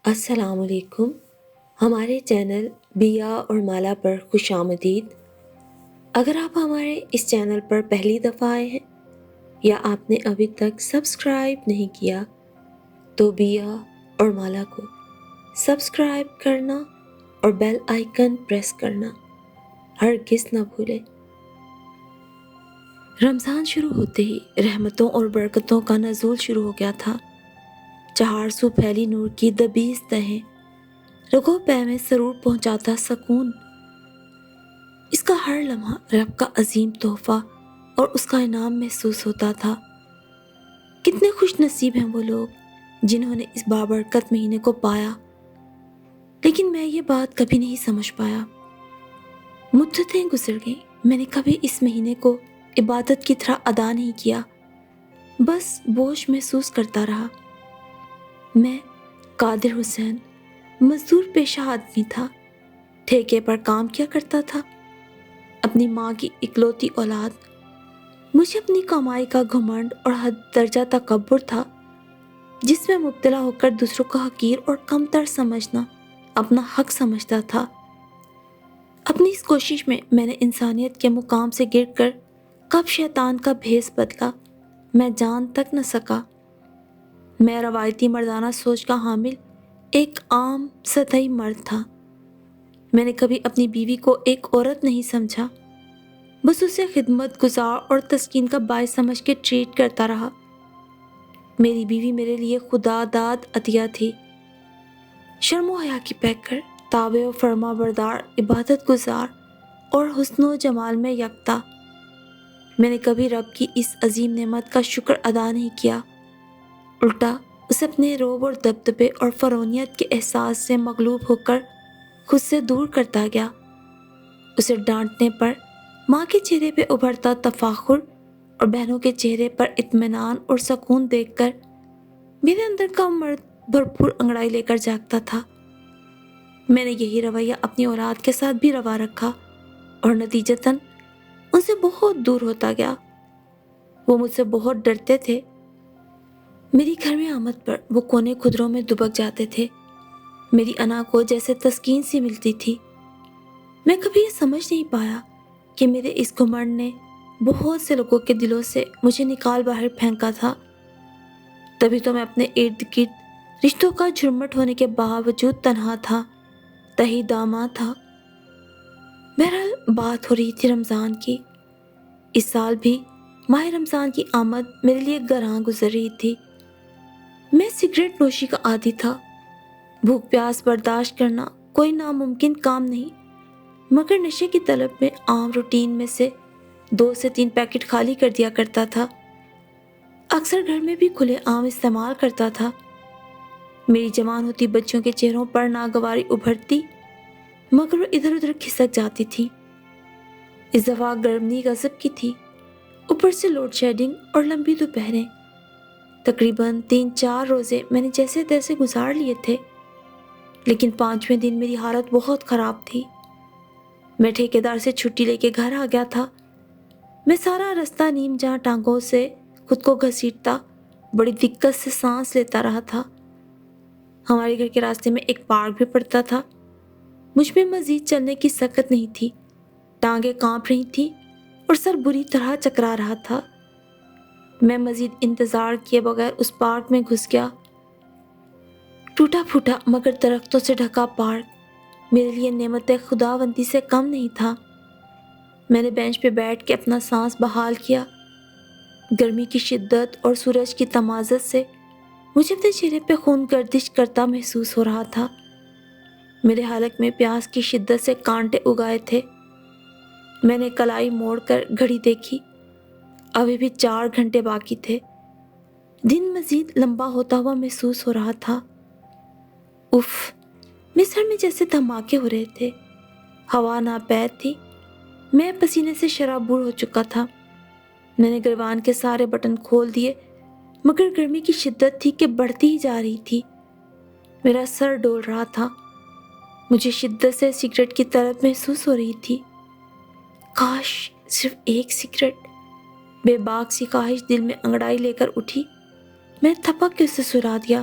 السلام علیکم۔ ہمارے چینل بیا اور مالا پر خوش آمدید۔ اگر آپ ہمارے اس چینل پر پہلی دفعہ آئے ہیں یا آپ نے ابھی تک سبسکرائب نہیں کیا تو بیا اور مالا کو سبسکرائب کرنا اور بیل آئیکن پریس کرنا ہرگز نہ بھولیں۔ رمضان شروع ہوتے ہی رحمتوں اور برکتوں کا نزول شروع ہو گیا تھا۔ چہار سو پھیلی نور کی دبیز تہیں، رگوں پے میں سرور پہنچاتا سکون۔ اس کا ہر لمحہ رب کا عظیم تحفہ اور اس کا انعام محسوس ہوتا تھا۔ کتنے خوش نصیب ہیں وہ لوگ جنہوں نے اس بابرکت مہینے کو پایا، لیکن میں یہ بات کبھی نہیں سمجھ پایا۔ مدتیں گزر گئیں، میں نے کبھی اس مہینے کو عبادت کی طرح ادا نہیں کیا، بس بوجھ محسوس کرتا رہا۔ میں قادر حسین مزدور پیشہ آدمی تھا، ٹھیکے پر کام کیا کرتا تھا، اپنی ماں کی اکلوتی اولاد۔ مجھے اپنی کمائی کا گھمنڈ اور حد درجہ تکبر تھا، جس میں مبتلا ہو کر دوسروں کو حقیر اور کمتر سمجھنا اپنا حق سمجھتا تھا۔ اپنی اس کوشش میں نے انسانیت کے مقام سے گر کر کب شیطان کا بھیس بدلا میں جان تک نہ سکا۔ میں روایتی مردانہ سوچ کا حامل ایک عام سطحی مرد تھا۔ میں نے کبھی اپنی بیوی کو ایک عورت نہیں سمجھا، بس اسے خدمت گزار اور تسکین کا باعث سمجھ کے ٹریٹ کرتا رہا۔ میری بیوی میرے لیے خدا داد عطیہ تھی، شرم و حیا کی پیکر، تابع و فرما بردار، عبادت گزار اور حسن و جمال میں یکتا۔ میں نے کبھی رب کی اس عظیم نعمت کا شکر ادا نہیں کیا، الٹا اسے اپنے رعب اور دبدبے اور فرعونیت کے احساس سے مغلوب ہو کر خود سے دور کرتا گیا۔ اسے ڈانٹنے پر ماں کے چہرے پہ ابھرتا تفاخر اور بہنوں کے چہرے پر اطمینان اور سکون دیکھ کر میرے اندر کا مرد بھرپور انگڑائی لے کر جاگتا تھا۔ میں نے یہی رویہ اپنی اولاد کے ساتھ بھی روا رکھا اور نتیجتاً ان سے بہت دور ہوتا گیا۔ وہ مجھ سے بہت ڈرتے تھے۔ میری گھر میں آمد پر وہ کونے خدروں میں دبک جاتے تھے، میری انا کو جیسے تسکین سی ملتی تھی۔ میں کبھی یہ سمجھ نہیں پایا کہ میرے اس گھمنڈ نے بہت سے لوگوں کے دلوں سے مجھے نکال باہر پھینکا تھا۔ تبھی تو میں اپنے ارد گرد رشتوں کا جھرمٹ ہونے کے باوجود تنہا تھا، تہی داماں تھا۔ بہرحال بات ہو رہی تھی رمضان کی۔ اس سال بھی ماہ رمضان کی آمد میرے لیے گراں گزر رہی تھی۔ میں سگریٹ نوشی کا عادی تھا۔ بھوک پیاس برداشت کرنا کوئی ناممکن کام نہیں، مگر نشے کی طلب میں عام روٹین میں سے 2 سے 3 پیکٹ خالی کر دیا کرتا تھا۔ اکثر گھر میں بھی کھلے عام استعمال کرتا تھا۔ میری جوان ہوتی بچوں کے چہروں پر ناگواری ابھرتی، مگر وہ ادھر ادھر کھسک جاتی تھی۔ اس دفعہ گرمی غضب کی تھی، اوپر سے لوڈ شیڈنگ اور لمبی دوپہریں۔ تقریباً 3-4 روزے میں نے جیسے تیسے گزار لیے تھے، لیکن 5ویں دن میری حالت بہت خراب تھی۔ میں ٹھیکیدار سے چھٹی لے کے گھر آ گیا تھا۔ میں سارا رستہ نیم جہاں ٹانگوں سے خود کو گھسیٹتا بڑی دقت سے سانس لیتا رہا تھا۔ ہمارے گھر کے راستے میں ایک پارک بھی پڑتا تھا۔ مجھ میں مزید چلنے کی سکت نہیں تھی، ٹانگیں کانپ رہی تھیں اور سر بری طرح چکرا رہا تھا۔ میں مزید انتظار کیے بغیر اس پارک میں گھس گیا۔ ٹوٹا پھوٹا مگر درختوں سے ڈھکا پارک میرے لیے نعمت خداوندی سے کم نہیں تھا۔ میں نے بینچ پہ بیٹھ کے اپنا سانس بحال کیا۔ گرمی کی شدت اور سورج کی تمازت سے مجھے اپنے چہرے پہ خون گردش کرتا محسوس ہو رہا تھا۔ میرے حلق میں پیاس کی شدت سے کانٹے اگائے تھے۔ میں نے کلائی موڑ کر گھڑی دیکھی، ابھی بھی 4 گھنٹے باقی تھے۔ دن مزید لمبا ہوتا ہوا محسوس ہو رہا تھا۔ اف، میرے سر میں جیسے دھماکے ہو رہے تھے، ہوا ناپید تھی، میں پسینے سے شرابور ہو چکا تھا۔ میں نے گریبان کے سارے بٹن کھول دیے، مگر گرمی کی شدت تھی کہ بڑھتی ہی جا رہی تھی۔ میرا سر ڈول رہا تھا، مجھے شدت سے سگریٹ کی طلب محسوس ہو رہی تھی۔ کاش صرف ایک سگریٹ، بے باک سی خواہش دل میں انگڑائی لے کر اٹھی۔ میں نے تھپک کے اسے سلا دیا۔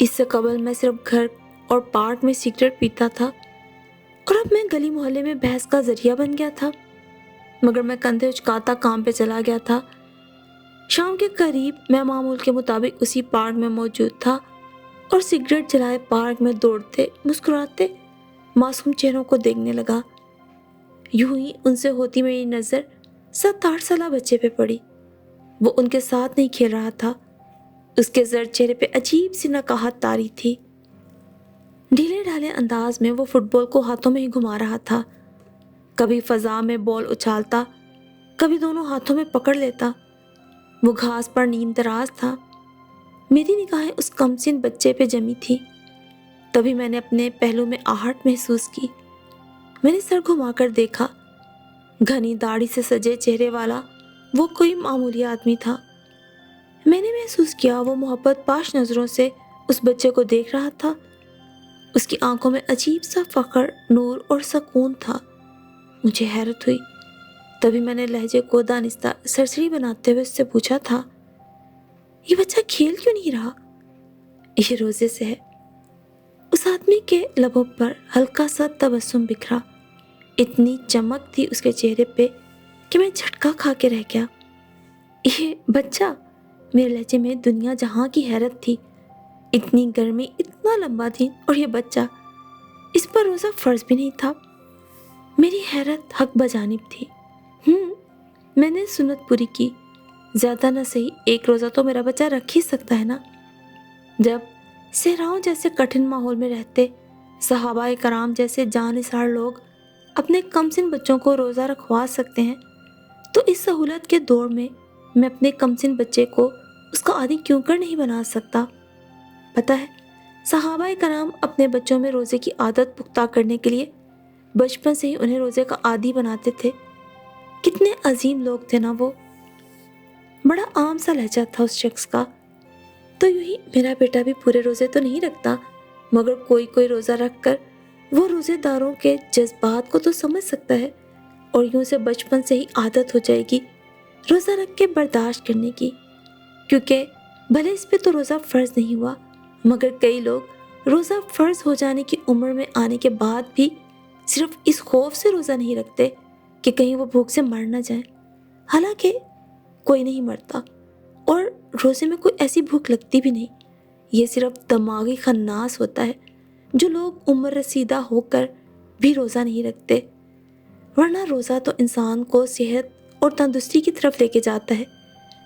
اس سے قبل میں صرف گھر اور پارک میں سگریٹ پیتا تھا اور اب میں گلی محلے میں بحث کا ذریعہ بن گیا تھا۔ مگر میں کندھے اچکاتا کام پہ چلا گیا تھا۔ شام کے قریب میں معمول کے مطابق اسی پارک میں موجود تھا اور سگریٹ جلائے پارک میں دوڑتے مسکراتے معصوم چہروں کو دیکھنے لگا۔ یوں ہی ان سے ہوتی میری نظر 7-8 سالہ بچے پہ پڑی۔ وہ ان کے ساتھ نہیں کھیل رہا تھا، اس کے زرد چہرے پہ عجیب سی نقاہت طاری تھی۔ ڈھیلے ڈھالے انداز میں وہ فٹ بال کو ہاتھوں میں ہی گھما رہا تھا، کبھی فضا میں بال اچھالتا، کبھی دونوں ہاتھوں میں پکڑ لیتا۔ وہ گھاس پر نیم دراز تھا۔ میری نگاہیں اس کمسن بچے پہ جمی تھی۔ تبھی میں نے اپنے پہلو میں آہٹ محسوس کی۔ میں نے سر گھما کر دیکھا۔ گھنی داڑھی سے سجے چہرے والا وہ کوئی معمولی آدمی تھا۔ میں نے محسوس کیا وہ محبت پاش نظروں سے اس بچے کو دیکھ رہا تھا۔ اس کی آنکھوں میں عجیب سا فخر، نور اور سکون تھا۔ مجھے حیرت ہوئی۔ تبھی میں نے لہجے کو دانستہ سرسری بناتے ہوئے اس سے پوچھا تھا، یہ بچہ کھیل کیوں نہیں رہا؟ یہ روزے سے ہے۔ اس آدمی کے لبوں پر ہلکا سا تبسم بکھرا۔ اتنی چمک تھی اس کے چہرے پہ کہ میں جھٹکا کھا کے رہ گیا۔ یہ بچہ؟ میرے لہجے میں دنیا جہاں کی حیرت تھی۔ اتنی گرمی، اتنا لمبا دن اور یہ بچہ، اس پر روزہ فرض بھی نہیں تھا۔ میری حیرت حق بجانب تھی۔ میں نے سنت پوری کی۔ زیادہ نہ صحیح 1 روزہ تو میرا بچہ رکھ ہی سکتا ہے نا۔ جب صحراؤں جیسے کٹھن ماحول میں رہتے صحابہ کرام جیسے جانثار لوگ اپنے کمسن بچوں کو روزہ رکھوا سکتے ہیں، تو اس سہولت کے دور میں اپنے کمسن بچے کو اس کا عادی کیوں کر نہیں بنا سکتا؟ پتہ ہے، صحابہ کرام اپنے بچوں میں روزے کی عادت پختہ کرنے کے لیے بچپن سے ہی انہیں روزے کا عادی بناتے تھے۔ کتنے عظیم لوگ تھے نا وہ۔ بڑا عام سا لہجہ تھا اس شخص کا۔ تو یوں ہی میرا بیٹا بھی پورے روزے تو نہیں رکھتا، مگر کوئی روزہ رکھ کر وہ روزے داروں کے جذبات کو تو سمجھ سکتا ہے، اور یوں سے بچپن سے ہی عادت ہو جائے گی روزہ رکھ کے برداشت کرنے کی۔ کیونکہ بھلے اس پہ تو روزہ فرض نہیں ہوا، مگر کئی لوگ روزہ فرض ہو جانے کی عمر میں آنے کے بعد بھی صرف اس خوف سے روزہ نہیں رکھتے کہ کہیں وہ بھوک سے مر نہ جائیں۔ حالانکہ کوئی نہیں مرتا، اور روزے میں کوئی ایسی بھوک لگتی بھی نہیں۔ یہ صرف دماغی خناس ہوتا ہے جو لوگ عمر رسیدہ ہو کر بھی روزہ نہیں رکھتے، ورنہ روزہ تو انسان کو صحت اور تندرستی کی طرف لے کے جاتا ہے،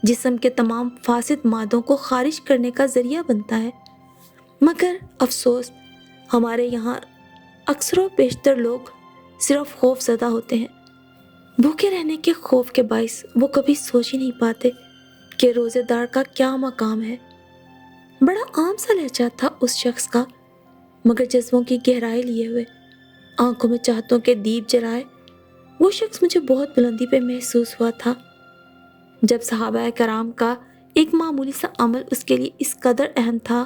جسم کے تمام فاسد مادوں کو خارج کرنے کا ذریعہ بنتا ہے۔ مگر افسوس، ہمارے یہاں اکثر و بیشتر لوگ صرف خوف زدہ ہوتے ہیں۔ بھوکے رہنے کے خوف کے باعث وہ کبھی سوچ ہی نہیں پاتے کہ روزے دار کا کیا مقام ہے۔ بڑا عام سا لہجہ تھا اس شخص کا، مگر جذبوں کی گہرائی لیے ہوئے، آنکھوں میں چاہتوں کے دیپ جلائے وہ شخص مجھے بہت بلندی پہ محسوس ہوا تھا۔ جب صحابہ کرام کا ایک معمولی سا عمل اس کے لیے اس قدر اہم تھا،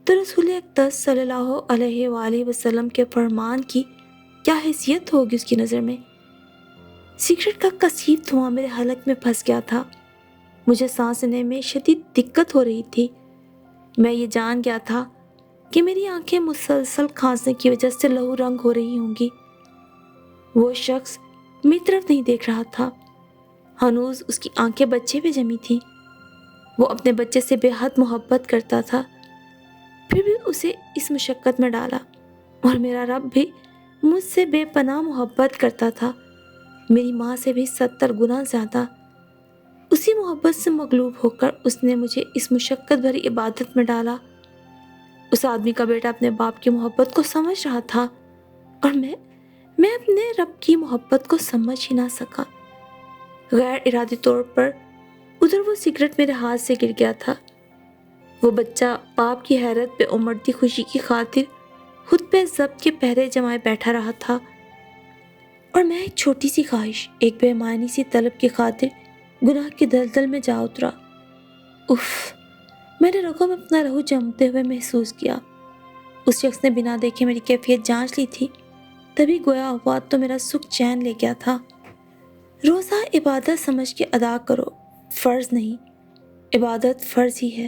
تو رسول اقدس صلی اللہ علیہ وآلہ وسلم کے فرمان کی کیا حیثیت ہوگی اس کی نظر میں؟ سگریٹ کا کثیف دھواں میرے حلق میں پھنس گیا تھا۔ مجھے سانس لینے میں شدید دقت ہو رہی تھی۔ میں یہ جان گیا تھا کہ میری آنکھیں مسلسل کھانسنے کی وجہ سے لہو رنگ ہو رہی ہوں گی۔ وہ شخص میری طرف نہیں دیکھ رہا تھا۔ ہنوز اس کی آنکھیں بچے پہ جمی تھیں۔ وہ اپنے بچے سے بے حد محبت کرتا تھا، پھر بھی اسے اس مشقت میں ڈالا، اور میرا رب بھی مجھ سے بے پناہ محبت کرتا تھا، میری ماں سے بھی 70 گنا زیادہ۔ اسی محبت سے مغلوب ہو کر اس نے مجھے اس مشقت بھری عبادت میں ڈالا۔ اس آدمی کا بیٹا اپنے باپ کی محبت کو سمجھ رہا تھا، اور میں اپنے رب کی محبت کو سمجھ ہی نہ سکا۔ غیر ارادی طور پر ادھر وہ سگریٹ میرے ہاتھ سے گر گیا تھا۔ وہ بچہ باپ کی حیرت پہ امڑتی خوشی کی خاطر خود پہ ضبط کے پہرے جمائے بیٹھا رہا تھا، اور میں ایک چھوٹی سی خواہش، ایک بے معنی سی طلب کی خاطر گناہ کی دلدل میں جا اترا۔ اف! میں نے رگوں میں اپنا لہو جمتے ہوئے محسوس کیا۔ اس شخص نے بنا دیکھے میری کیفیت جانچ لی تھی، تبھی گویا ہوا تو میرا سکھ چین لے گیا تھا۔ روزہ عبادت سمجھ کے ادا کرو، فرض نہیں۔ عبادت فرض ہی ہے،